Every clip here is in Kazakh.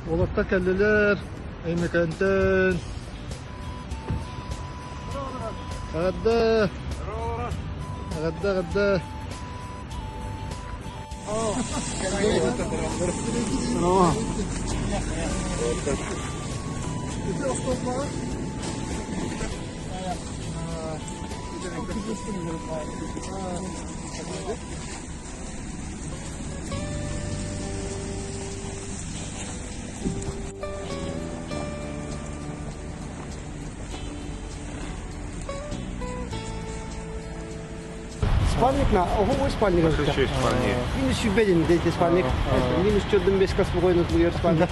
Olakta keldiler. Eymekenten. Agada. Agada. Tamam. Спальник на ого спальник. Еще спальник. Минус юбилейный дайте спальник. Минус 4-5 кас спокойно твой спальник.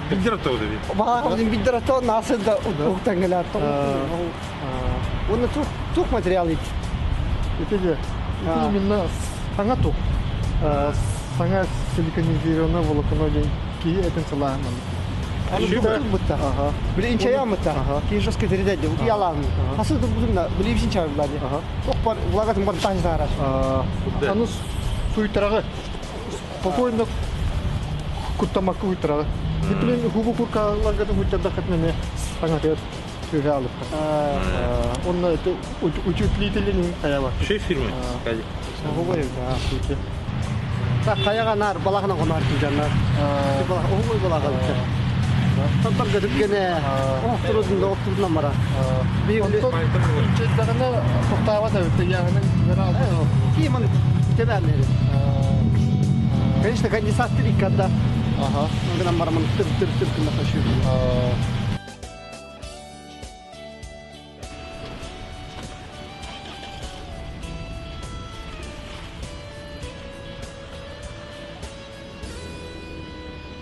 Бендер отты dedi. Багажный биддерато насыл да уктангалар. Он тух материал ит. Это же именно санга тук. Санга силиконизированное волокно ки это целая. Бутта. Birinci ayağımda. Ki жестко передать. У ялан. Асыл бузумна билибсин чарылады. Токпар влагатын бар таңда араш. Аны суйтрагы. Спокойно куттамак уйтрагы. Диплен хубу куркаларга уйтрада хатнеме санга тет сөйе алып. Онна это утютлителин каяба. Şey firma. Hadi. Ого да. Та каяга нар балагына конар жандар. Балага ого балага. Тантар гадыгене. Оқтурудунда оқтурунан бара. Чеддагына токтаба да өтө ягынын жана. Киман тебәлнери. Конечно, конденсатор икканда. Ага. Ондан барамын тыр кына ташы.